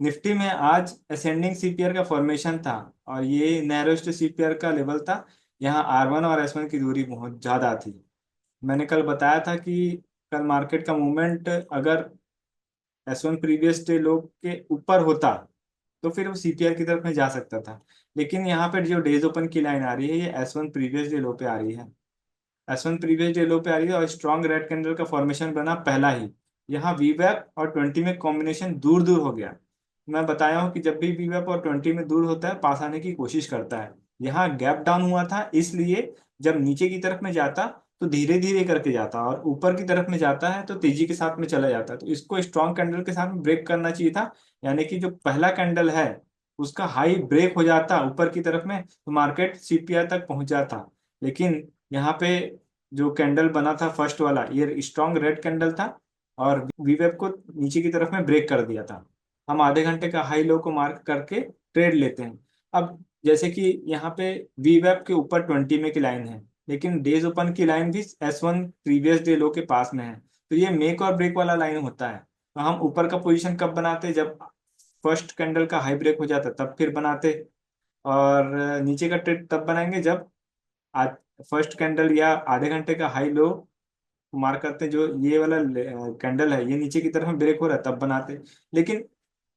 Nifty में आज ascending CPR का फॉर्मेशन था और ये नैरोस्ट सीपीआर का लेवल था। यहाँ R1 और S1 की दूरी बहुत ज्यादा थी। मैंने कल बताया था कि कल मार्केट का मूवमेंट अगर S1 प्रीवियस डे लो के ऊपर होता तो फिर वो सीपीआर की तरफ में जा सकता था। लेकिन यहाँ पे जो डेज ओपन की लाइन आ रही है ये S1 प्रीवियस डे लो पे आ रही है। S1 प्रीवियस डे लो पे आ रही है और स्ट्रॉन्ग रेड कैंडल का फॉर्मेशन बना पहला ही। यहाँ वीवैप और 20 में कॉम्बिनेशन दूर दूर हो गया। मैं बताया हूँ कि जब भी वीवैप और 20 में दूर होता है पास आने की कोशिश करता है। यहाँ गैप डाउन हुआ था, इसलिए जब नीचे की तरफ में जाता तो धीरे धीरे करके जाता और ऊपर की तरफ में जाता है तो तेजी के साथ में चला जाता। तो इसको स्ट्रॉन्ग कैंडल के साथ में ब्रेक करना चाहिए था। यानी कि जो पहला कैंडल है उसका हाई ब्रेक हो जाता ऊपर की तरफ में तो मार्केट सीपीआर तक पहुंच जाता। लेकिन यहाँ पे जो कैंडल बना था फर्स्ट वाला ये स्ट्रॉन्ग रेड कैंडल था और वीवेब को नीचे की तरफ में ब्रेक कर दिया था। हम आधे घंटे का हाई लो को मार्क करके ट्रेड लेते हैं। अब जैसे कि यहाँ पे वीवेब के ऊपर 20 में की लाइन है, लेकिन डेज ओपन की लाइन भी S1 प्रीवियस डे लो के पास में है। तो ये मेक और ब्रेक वाला लाइन होता है। तो हम ऊपर का पोजीशन कब बनाते, जब फर्स्ट कैंडल का हाई ब्रेक हो जाता तब फिर बनाते। और नीचे का ट्रेड तब बनाएंगे जब आज फर्स्ट कैंडल या आधे घंटे का हाई लो मार्क करते हैं। जो ये वाला कैंडल है ये नीचे की तरफ में ब्रेक हो रहा है तब बनाते। लेकिन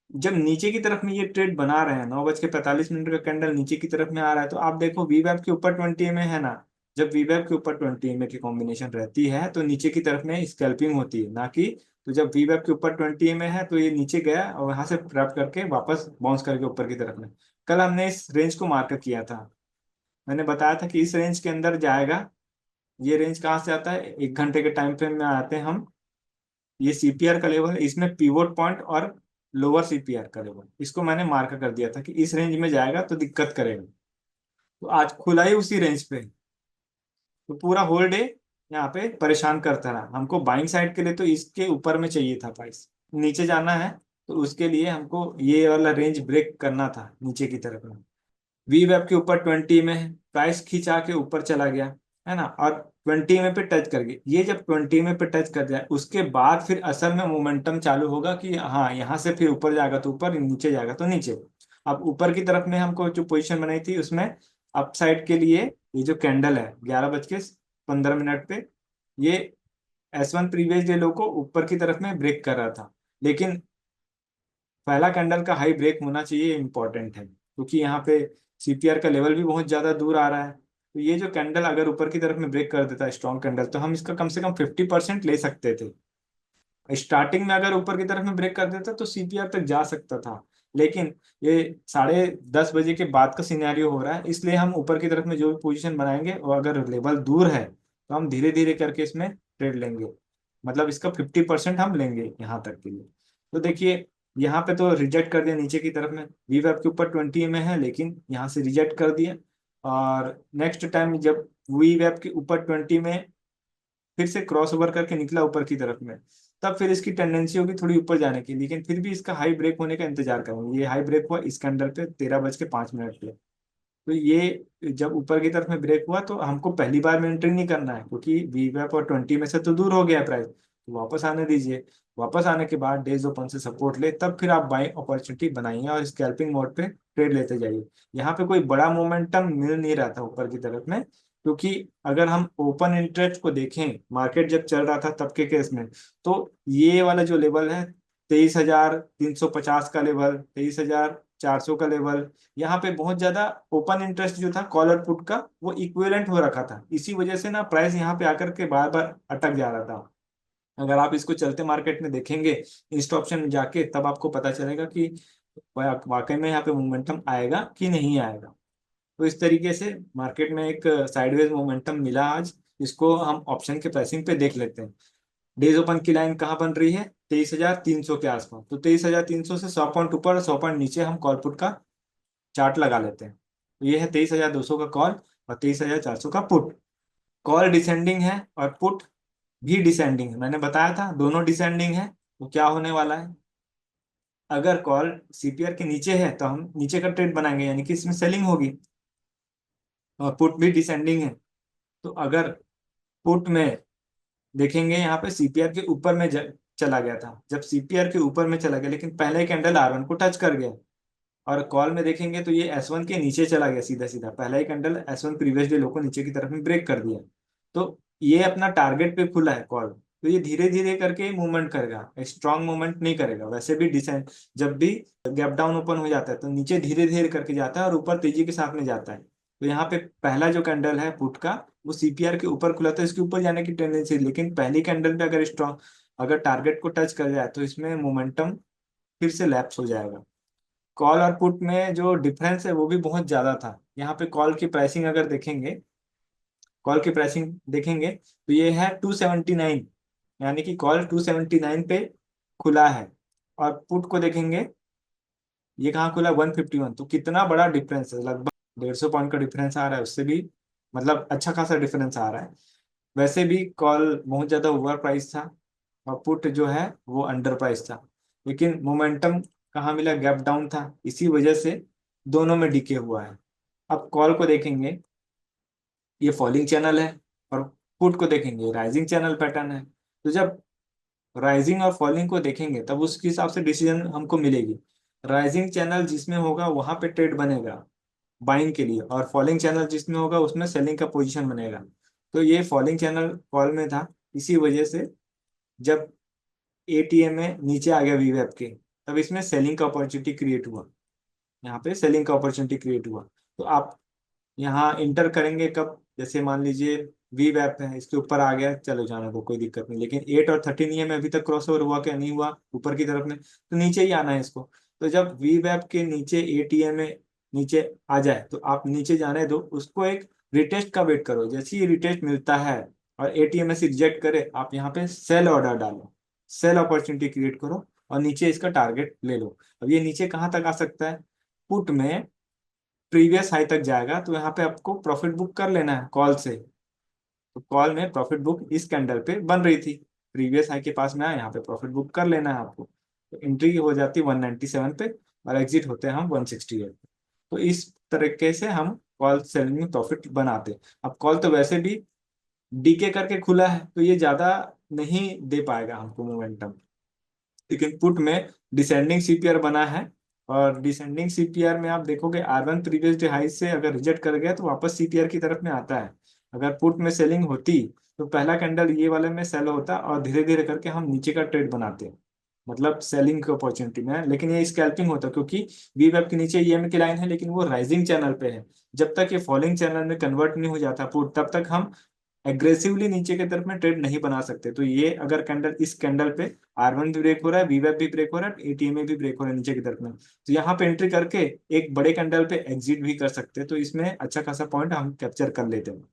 जब नीचे की तरफ में ये ट्रेड बना रहे हैं, 9:45 का कैंडल नीचे की तरफ में आ रहा है, तो आप देखो वीवैप के ऊपर 20 में है ना। जब वीवैप के ऊपर 20 में की कॉम्बिनेशन रहती है तो नीचे की तरफ में स्कैल्पिंग होती है ना कि। तो जब वीवैप के ऊपर 20 में है तो ये नीचे गया और वहां से प्रैप करके वापस बाउंस करके ऊपर की तरफ में। कल हमने इस रेंज को मार्क किया था। मैंने बताया था कि इस रेंज के अंदर जाएगा। ये रेंज कहाँ से आता है, 1 घंटे के टाइम फ्रेम में आते हैं हम। ये सीपीआर का लेवल है, इसमें पिवोट पॉइंट और लोअर सीपीआर का लेवल इसको मैंने मार्क कर दिया था कि इस रेंज में जाएगा तो दिक्कत करेगा। तो आज खुला ही उसी रेंज पे। तो पूरा होल डे यहाँ पे परेशान करता रहा हमको। बाइंग साइड के लिए तो इसके ऊपर में चाहिए था प्राइस, नीचे जाना है तो उसके लिए हमको ये वाला रेंज ब्रेक करना था नीचे की तरफ में। वी वेब के ऊपर 20 में है, प्राइस खींचा के ऊपर चला गया है ना, और 20 में पे टच कर गई। ये जब 20 में पे टच कर जाए उसके बाद फिर असल में मोमेंटम चालू होगा कि हाँ यहाँ से फिर ऊपर जाएगा तो ऊपर, नीचे जाएगा तो नीचे। अब ऊपर की तरफ में हमको जो पोजीशन बनाई थी उसमें अपसाइड के लिए ये जो कैंडल है 11:15 पे, ये S1 प्रीवियस डे लो को ऊपर की तरफ में ब्रेक कर रहा था। लेकिन पहला कैंडल का हाई ब्रेक होना चाहिए, इंपॉर्टेंट है क्योंकि यहाँ पे सीपीआर का लेवल भी बहुत ज्यादा दूर आ रहा है। तो ये जो कैंडल अगर ऊपर की तरफ में ब्रेक कर देता है स्ट्रॉन्ग कैंडल, तो हम इसका कम से कम 50% ले सकते थे। स्टार्टिंग में अगर ऊपर की तरफ में ब्रेक कर देता तो सीपीआर तक जा सकता था। लेकिन ये 10:30 बजे के बाद का सिनेरियो हो रहा है, इसलिए हम ऊपर की तरफ में जो भी पोजीशन बनाएंगे और अगर लेवल दूर है तो हम धीरे धीरे करके इसमें ट्रेड लेंगे। मतलब इसका 50% हम लेंगे यहाँ तक के लिए। तो देखिए यहाँ पे तो रिजेक्ट कर दिया नीचे की तरफ में, वी वेब के ऊपर 20 में है लेकिन यहाँ से रिजेक्ट कर दिया। और नेक्स्ट टाइम जब वी वेब के ऊपर 20 में फिर से क्रॉस ओवर करके निकला ऊपर की तरफ में, तब फिर इसकी टेंडेंसी होगी थोड़ी ऊपर जाने की। लेकिन फिर भी इसका हाई ब्रेक होने का इंतजार करेंगे। ये हाई ब्रेक हुआ इस कैंडल पे 13:05 पे। तो ये जब ऊपर की तरफ में ब्रेक हुआ तो हमको पहली बार में एंट्री नहीं करना है क्योंकि वीवैप और 20 में से तो दूर हो गया है प्राइस, तो वापस आने दीजिए। वापस आने के बाद डेज ओपन से सपोर्ट ले तब फिर आप बाइंग अपॉर्चुनिटी बनाइए और स्कैल्पिंग मोड पे ट्रेड लेते जाइए। यहाँ पे कोई बड़ा मोमेंटम मिल नहीं रहा था ऊपर की तरफ में, क्योंकि अगर हम ओपन इंटरेस्ट को देखें मार्केट जब चल रहा था तब के केस में, तो ये वाला जो लेवल है 23,350 का लेवल, 23,400 का लेवल, यहाँ पे बहुत ज्यादा ओपन इंटरेस्ट जो था कॉलर पुट का वो इक्विवेलेंट हो रखा था। इसी वजह से ना प्राइस यहाँ पे आकर के बार बार अटक जा रहा था। अगर आप इसको चलते मार्केट में देखेंगे इंस्ट ऑप्शन में जाके तब आपको पता चलेगा कि वाकई में यहाँ पे मोमेंटम आएगा कि नहीं आएगा। तो इस तरीके से मार्केट में एक साइडवेज मोमेंटम मिला आज। इसको हम ऑप्शन के प्राइसिंग पे देख लेते हैं। डेज ओपन की लाइन कहाँ बन रही है, 23,300 के आसपास। तो 23,300 से 100 पॉइंट ऊपर 100 पॉइंट नीचे हम कॉल पुट का चार्ट लगा लेते हैं। तो ये है 23,200 का कॉल और 23,400 का पुट। कॉल डिसेंडिंग है और पुट भी डिसेंडिंग है। मैंने बताया था दोनों डिसेंडिंग है। तो क्या होने वाला है, अगर कॉल सीपीआर के नीचे है तो हम नीचे का ट्रेड बनाएंगे यानी कि इसमें सेलिंग होगी। और पुट भी डिसेंडिंग है, तो अगर पुट में देखेंगे यहाँ पे सीपीआर के ऊपर में चला गया था, जब सीपीआर के ऊपर में चला गया, लेकिन पहले ही कैंडल R1 को टच कर गया। और कॉल में देखेंगे तो ये S1 के नीचे चला गया सीधा सीधा, पहला ही candle S1 previous day low को नीचे की तरफ में ब्रेक कर दिया। तो ये अपना टारगेट पे खुला है कॉल, तो ये धीरे धीरे करके मूवमेंट करेगा, स्ट्रांग मूवमेंट नहीं करेगा। वैसे भी डिसेंट, जब भी गैप डाउन ओपन हो जाता है तो नीचे धीरे धीरे करके जाता है और ऊपर तेजी के साथ में जाता है। तो यहाँ पे पहला जो कैंडल है पुट का, वो सीपीआर के ऊपर खुला था, इसके ऊपर जाने की टेंडेंसी, लेकिन पहली कैंडल पे अगर स्ट्रांग, अगर टारगेट को टच कर जाए तो इसमें मोमेंटम फिर से लैप्स हो जाएगा। कॉल और पुट में जो डिफरेंस है वो भी बहुत ज्यादा था। यहाँ पे कॉल की प्राइसिंग अगर देखेंगे, कॉल की प्राइसिंग देखेंगे तो ये है 279, यानी कि कॉल 279 पे खुला है। और पुट को देखेंगे, ये कहाँ खुला, 151। तो कितना बड़ा डिफरेंस है, लगभग 150 पॉइंट का डिफरेंस आ रहा है, उससे भी मतलब अच्छा खासा डिफरेंस आ रहा है। वैसे भी कॉल बहुत ज्यादा ओवर प्राइस था और पुट जो है वो अंडर प्राइस था, लेकिन मोमेंटम कहाँ मिला, गैप डाउन था, इसी वजह से दोनों में डिके हुआ है। अब कॉल को देखेंगे, ये फॉलिंग चैनल है, और पुट को देखेंगे राइजिंग चैनल पैटर्न है। तो जब राइजिंग और फॉलिंग को देखेंगे तब उसके हिसाब से डिसीजन हमको मिलेगी। राइजिंग चैनल जिसमें होगा वहां पे ट्रेड बनेगा बाइंग के लिए, और फॉलिंग चैनल जिसमें होगा उसमें सेलिंग का पोजीशन बनेगा। तो ये फॉलिंग चैनल कॉल में था, इसी वजह से जब एटीएम में नीचे आ गया वीवेप के, तब इसमें सेलिंग का अपॉर्चुनिटी क्रिएट हुआ, यहाँ पे सेलिंग का अपॉर्चुनिटी क्रिएट हुआ। तो आप यहाँ इंटर करेंगे कब, जैसे मान लीजिए वी वैप है, इसके ऊपर आ गया, चलो जाने को कोई दिक्कत नहीं, लेकिन 8 और 13 EM में अभी तक क्रॉस ओवर हुआ क्या, नहीं हुआ ऊपर की तरफ में, तो नीचे ही आना है इसको। तो जब वी वैप के नीचे 8 EM में नीचे आ जाए तो आप नीचे जाने दो उसको, एक रिटेस्ट का वेट करो, जैसे ही रिटेस्ट मिलता है और ATM में से रिजेक्ट करे, आप यहाँ पे सेल ऑर्डर डालो, सेल अपॉर्चुनिटी क्रिएट करो और नीचे इसका टारगेट ले लो। अब ये नीचे कहाँ तक आ सकता है, पुट में प्रीवियस हाई तक जाएगा, तो यहाँ पे आपको प्रॉफिट बुक कर लेना है कॉल से। तो कॉल में प्रॉफिट बुक इस कैंडल पे बन रही थी, प्रीवियस हाई के पास में आया, यहाँ पे प्रॉफिट बुक कर लेना है आपको। तो एंट्री हो जाती है 197 पे और एग्जिट होते हैं हम 168 पे। तो इस तरीके से हम कॉल सेलिंग में प्रॉफिट बनाते हैं। अब कॉल तो वैसे भी डीके करके खुला है तो ये ज्यादा नहीं दे पाएगा हमको मोमेंटम, लेकिन पुट में डिसेंडिंग सीपीआर बना है, और डिसेंडिंग सीपीआर में आप देखोगे R1 प्रीवियस डे हाई से अगर रिजेक्ट कर गया तो वापस सीपीआर की तरफ में आता है। अगर पुट में सेलिंग होती तो पहला कैंडल ये वाले में सेल होता और धीरे धीरे करके हम नीचे का ट्रेड बनाते, मतलब सेलिंग की अपॉर्चुनिटी में है। लेकिन ये स्कैल्पिंग होता क्योंकि वी वेब के नीचे ईएमए की लाइन है, लेकिन वो राइजिंग चैनल पे है। जब तक ये फॉलिंग चैनल में कन्वर्ट नहीं हो जाता पुट, तब तक हम एग्रेसिवली नीचे की तरफ में ट्रेड नहीं बना सकते। तो ये अगर कैंडल, इस कैंडल पे R1 भी ब्रेक हो रहा है, वीवेब भी ब्रेक हो रहा है, एटीएमए भी ब्रेक हो रहा है नीचे की तरफ में, तो यहाँ पे एंट्री करके एक बड़े कैंडल पे एग्जिट भी कर सकते हैं। तो इसमें अच्छा खासा पॉइंट हम कैप्चर कर लेते हैं।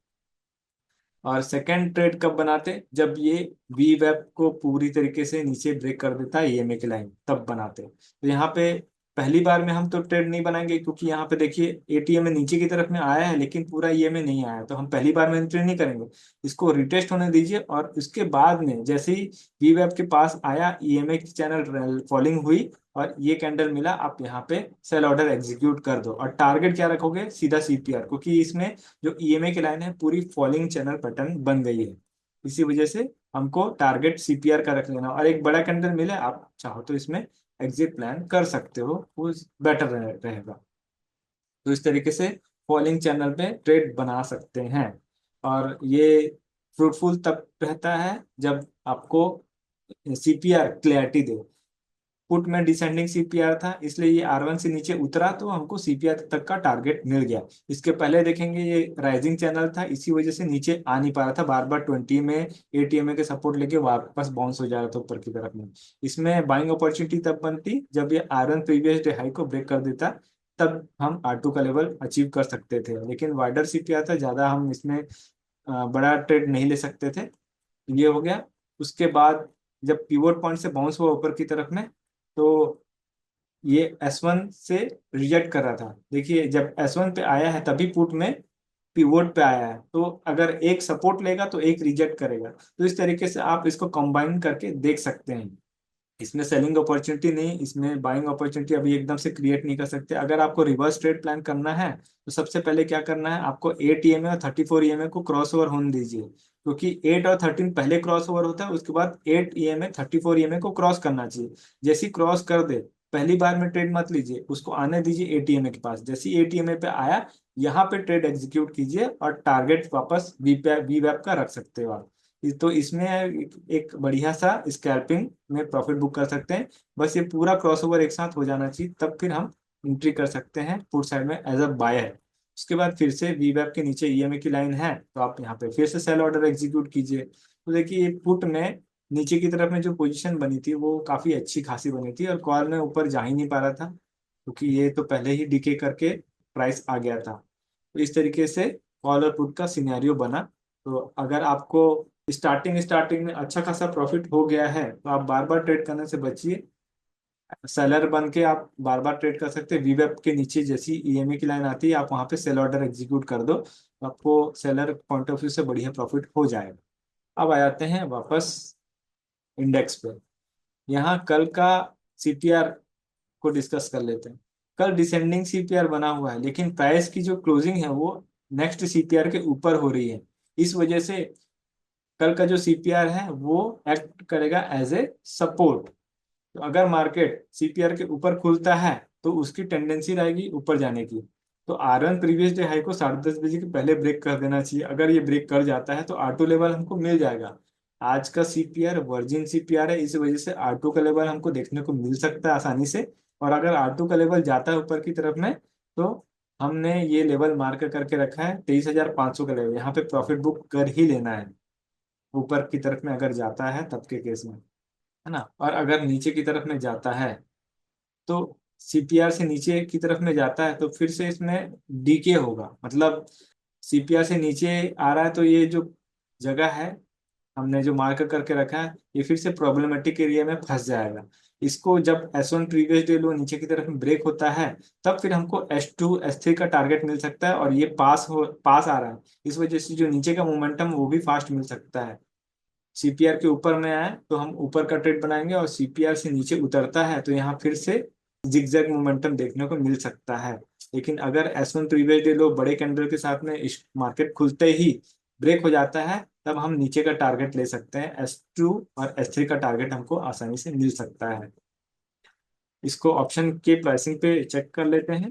और सेकंड ट्रेड कब बनाते, जब ये वी वेब को पूरी तरीके से नीचे ब्रेक कर देता है ईएमए की लाइन, तब बनाते हैं। तो यहाँ पे पहली बार में हम तो ट्रेड नहीं बनाएंगे, क्योंकि यहाँ पे देखिए एटीएम में नीचे की तरफ में आया है लेकिन पूरा ईएमए नहीं आया, तो हम पहली बार में ट्रेड नहीं करेंगे। इसको रिटेस्ट होने दीजिए, और उसके बाद में जैसे ही वी वेब के पास आया, ईएमए की चैनल फॉलिंग हुई और ये कैंडल मिला, आप यहाँ पे सेल ऑर्डर एग्जीक्यूट कर दो। और टारगेट क्या रखोगे, सीधा सीपीआर, क्योंकि इसमें जो ईएमए की लाइन है पूरी फॉलिंग चैनल पैटर्न बन गई है, इसी वजह से हमको टारगेट सीपीआर का रख लेना। और एक बड़ा कैंडल मिले, आप चाहो तो इसमें एग्जिट प्लान कर सकते हो, वो बेटर रहेगा। तो इस तरीके से फॉलिंग चैनल पे ट्रेड बना सकते हैं। और ये फ्रूटफुल तब रहता है जब आपको सीपीआर क्लैरिटी दे। पुट में डिसेंडिंग सीपीआर था, इसलिए ये R1 से नीचे उतरा तो हमको सीपीआर तक का टारगेट मिल गया। इसके पहले देखेंगे ये राइजिंग चैनल था, इसी वजह से नीचे आ नहीं पा रहा था, बार बार 20 में एटीएमए के सपोर्ट लेके वापस बाउंस हो जा रहा था ऊपर की तरफ में। इसमें बाइंग अपॉर्चुनिटी तब बनती जब ये R1 प्रीवियस डे हाई को ब्रेक कर देता, तब हम R2 का लेवल अचीव कर सकते थे। लेकिन वाइडर सीपीआर था, ज्यादा हम इसमें बड़ा ट्रेड नहीं ले सकते थे। ये हो गया। उसके बाद जब पिवोट पॉइंट से बाउंस हुआ ऊपर की तरफ में, तो ये S1 से रिजेक्ट कर रहा था। देखिए जब S1 पे आया है तभी पुट में पिवोट पे आया है, तो अगर एक सपोर्ट लेगा तो एक रिजेक्ट करेगा। तो इस तरीके से आप इसको कंबाइन करके देख सकते हैं इसमें सेलिंग अपॉर्चुनिटी नहीं, इसमें बाइंग अपॉर्चुनिटी अभी एकदम से क्रिएट नहीं कर सकते। अगर आपको रिवर्स ट्रेड प्लान करना है तो सबसे पहले क्या करना है, आपको 8 EMA और 34 EMA को क्रॉस ओवर होने दीजिए, क्योंकि 8 और 13 पहले क्रॉस ओवर होता है, उसके बाद 8 EMA 34 EMA को क्रॉस करना चाहिए। जैसे ही क्रॉस कर दे, पहली बार में ट्रेड मत लीजिए, उसको आने दीजिए 8 EMA के पास। जैसे ही 8 EMA पे आया, यहाँ पे ट्रेड एग्जीक्यूट कीजिए और टारगेट वापस वी वैप का रख सकते हो आप। तो इसमें एक बढ़िया सा स्कैल्पिंग में प्रॉफिट बुक कर सकते हैं। बस ये पूरा क्रॉसओवर एक साथ हो जाना चाहिए, तब फिर हम एंट्री कर सकते हैं पुट साइड में एज अ बायर। उसके बाद फिर से वी वेब के नीचे ईएमए की लाइन है, तो आप यहाँ पे फिर से सेल ऑर्डर एग्जीक्यूट कीजिए। तो देखिए ये पुट में नीचे की तरफ में जो पोजीशन बनी थी वो काफी अच्छी खासी बनी थी, और कॉल में ऊपर जा ही नहीं पा रहा था, क्योंकि ये तो पहले ही डीके करके प्राइस आ गया था। तो इस तरीके से कॉल और पुट का सिनेरियो बना। तो अगर आपको स्टार्टिंग स्टार्टिंग में अच्छा खासा प्रॉफिट हो गया है तो आप बार बार ट्रेड करने से बचिए। सेलर बन के आप बार बार ट्रेड कर सकते हैं। वीवेब के नीचे जैसी ईएमए की लाइन आती है, आप वहां पे सेल ऑर्डर एग्जीक्यूट कर दो, तो आपको सेलर पॉइंट ऑफ व्यू से बढ़िया प्रॉफिट हो जाएगा। अब आ जाते हैं वापस इंडेक्स पे। यहाँ कल का सीपीआर को डिस्कस कर लेते हैं। कल डिसेंडिंग सीपीआर बना हुआ है, लेकिन प्राइस की जो क्लोजिंग है वो नेक्स्ट सीपीआर के ऊपर हो रही है। इस वजह से कल का जो सीपीआर है वो एक्ट करेगा एज ए सपोर्ट। तो अगर मार्केट सीपीआर के ऊपर खुलता है तो उसकी टेंडेंसी रहेगी ऊपर जाने की। तो R1 प्रीवियस डे हाई को 10:30 बजे के पहले ब्रेक कर देना चाहिए। अगर ये ब्रेक कर जाता है तो R2 लेवल हमको मिल जाएगा। आज का सीपीआर वर्जिन सीपीआर है, इस वजह से R2 का लेवल हमको देखने को मिल सकता है आसानी से। और अगर R2 का लेवल जाता है ऊपर की तरफ में, तो हमने ये लेवल मार्क करके रखा है 23,500 का लेवल, यहाँ पे प्रॉफिट बुक कर ही लेना है। ऊपर की तरफ में अगर जाता है तब के केस में, है ना। और अगर नीचे की तरफ में जाता है तो सीपीआर से नीचे की तरफ में जाता है तो फिर से इसमें डीके होगा। मतलब सीपीआर से नीचे आ रहा है तो ये जो जगह है हमने जो मार्क करके रखा है, ये फिर से प्रॉब्लमेटिक एरिया में फंस जाएगा। इसको जब S1 प्रीवियस डे लो नीचे की तरफ में ब्रेक होता है, तब फिर हमको S2 S3 का टारगेट मिल सकता है, और ये पास आ रहा है। इस वजह से जो नीचे का मोमेंटम वो भी फास्ट मिल सकता है। सीपीआर के ऊपर में आए तो हम ऊपर का ट्रेड बनाएंगे, और सीपीआर से नीचे उतरता है तो यहाँ फिर से जिगजैग मोमेंटम देखने को मिल सकता है। लेकिन अगर S1 प्रीवियस डे लो बड़े कैंडल के साथ में इस मार्केट खुलते ही ब्रेक हो जाता है, तब हम नीचे का टारगेट ले सकते हैं। S2 और S3 का टारगेट हमको आसानी से मिल सकता है। इसको ऑप्शन के प्राइसिंग पे चेक कर लेते हैं।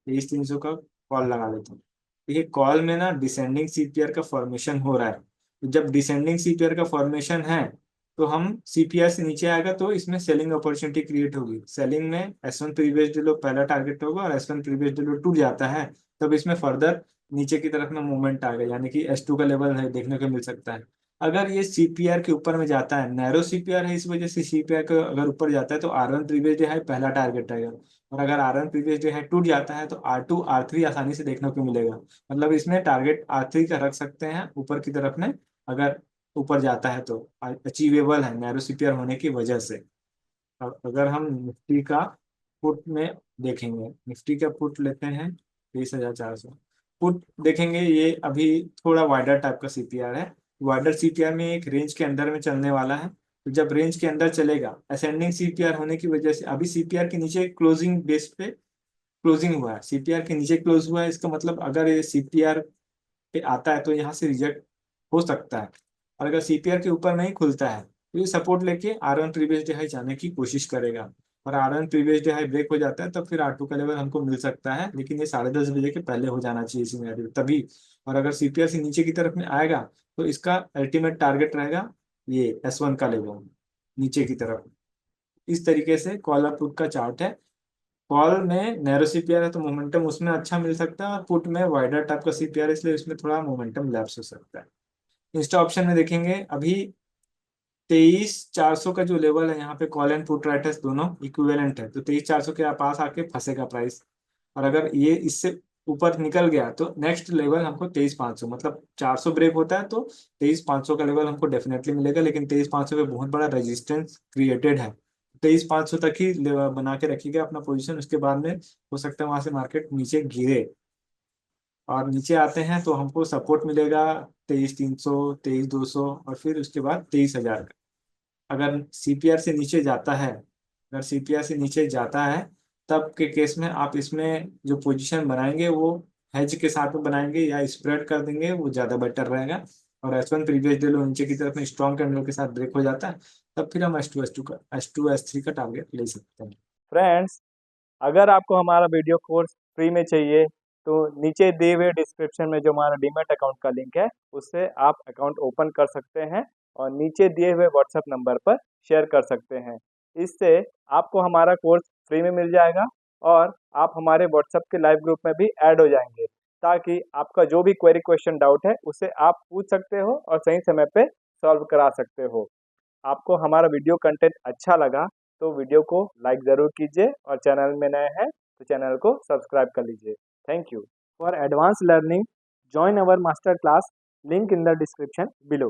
23,300 का कॉल लगा लेते हैं। देखिए कॉल में ना डिसेंडिंग सीपीआर का फॉर्मेशन हो रहा है। तो जब डिसेंडिंग सीपीआर का फॉर्मेशन है तो हम सीपीआर से नीचे आएगा तो इसमें सेलिंग अपॉर्चुनिटी क्रिएट होगी। सेलिंग में S1 प्रीवियस डे लो पहला टारगेट होगा, और S1 प्रीवियस डे लो टूट जाता है तब इसमें फर्दर नीचे की तरफ में मूवमेंट आएगा, यानी कि S2 का लेवल है देखने को मिल सकता है। अगर ये सीपीआर के ऊपर में जाता है, नैरो सीपीआर है, इस वजह से सीपीआर का अगर ऊपर जाता है तो R1 प्रीवियस डे है पहला टारगेट रहेगा। और अगर R1 प्रीवियस डे है टूट जाता है तो R2 R3 आसानी से देखने को मिलेगा। मतलब इसमें टारगेट R3 का रख सकते हैं ऊपर की तरफ में, अगर ऊपर जाता है तो अचीवेबल है नैरो सीपीआर होने की वजह से। अब अगर हम निफ्टी का पुट में देखेंगे, निफ्टी का पुट लेते हैं 23,400। पुट देखेंगे, ये अभी थोड़ा वाइडर टाइप का सीपीआर है। वाइडर सीपीआर में एक रेंज के अंदर में चलने वाला है। तो जब रेंज के अंदर चलेगा, असेंडिंग सीपीआर होने की वजह से अभी सीपीआर के नीचे क्लोजिंग बेस पे क्लोजिंग हुआ है, सीपीआर के नीचे क्लोज हुआ है। इसका मतलब अगर ये सीपीआर पे आता है तो यहाँ से रिजेक्ट हो सकता है। और अगर सीपीआर के ऊपर नहीं खुलता है तो ये सपोर्ट लेके R1 प्रीवियस डे हाई जाने की कोशिश करेगा। और R1 previous day high break हो जाता है तब फिर R2 का लेवल हमको मिल सकता है, लेकिन ये 10:30 बजे के पहले हो जाना चाहिए सिनेरियो तभी। और अगर सीपीआर से नीचे की तरफ में आएगा तो इसका अल्टीमेट टारगेट रहेगा ये S1 का लेवल नीचे की तरफ। इस तरीके से कॉल और पुट का चार्ट है। कॉल में नैरो सीपीआर है तो मोमेंटम उसमें अच्छा मिल सकता है, और पुट में वाइडर टाइप का सीपीआर है इसलिए उसमें थोड़ा मोमेंटम लैप्स हो सकता है। इंस्टा ऑप्शन में देखेंगे, अभी 23,400 का जो लेवल है यहाँ पे कॉल एंड पुट राइटर्स दोनों इक्विवेलेंट है, तो 23,400 के पास आके फंसेगा प्राइस। और अगर ये इससे ऊपर निकल गया तो नेक्स्ट लेवल हमको 23,500, मतलब 400 ब्रेक होता है तो 23,500 का लेवल हमको डेफिनेटली मिलेगा। लेकिन 23,500 पे बहुत बड़ा रेजिस्टेंस क्रिएटेड है। 23,500 तक ही बना के रखिएगा अपना पोजीशन, उसके बाद में हो सकता है वहां से मार्केट नीचे गिरे। और नीचे आते हैं तो हमको सपोर्ट मिलेगा 23,300 23,200 और फिर उसके बाद 23,000 का। अगर सीपीआर से नीचे जाता है, अगर सीपीआर से नीचे जाता है, तब के केस में आप इसमें जो पोजीशन बनाएंगे वो हेज के साथ में बनाएंगे या स्प्रेड कर देंगे, वो ज्यादा बेटर रहेगा। और H1 प्रीवियस डे लो नीचे की तरफ में स्ट्रॉन्ग कैंडल के साथ ब्रेक हो जाता है, तब फिर हम एस टू एस थ्री का टारगेट ले सकते हैं। फ्रेंड्स, अगर आपको हमारा वीडियो कोर्स फ्री में चाहिए तो नीचे दिए हुए डिस्क्रिप्शन में जो हमारा डीमैट अकाउंट का लिंक है उससे आप अकाउंट ओपन कर सकते हैं और नीचे दिए हुए व्हाट्सएप नंबर पर शेयर कर सकते हैं। इससे आपको हमारा कोर्स फ्री में मिल जाएगा और आप हमारे व्हाट्सएप के लाइव ग्रुप में भी ऐड हो जाएंगे, ताकि आपका जो भी क्वेरी क्वेश्चन डाउट है उसे आप पूछ सकते हो और सही समय पे सॉल्व करा सकते हो। आपको हमारा वीडियो कंटेंट अच्छा लगा तो वीडियो को लाइक ज़रूर कीजिए और चैनल में नए हैं तो चैनल को सब्सक्राइब कर लीजिए। Thank you for advance learning, join our master class, link in the description below.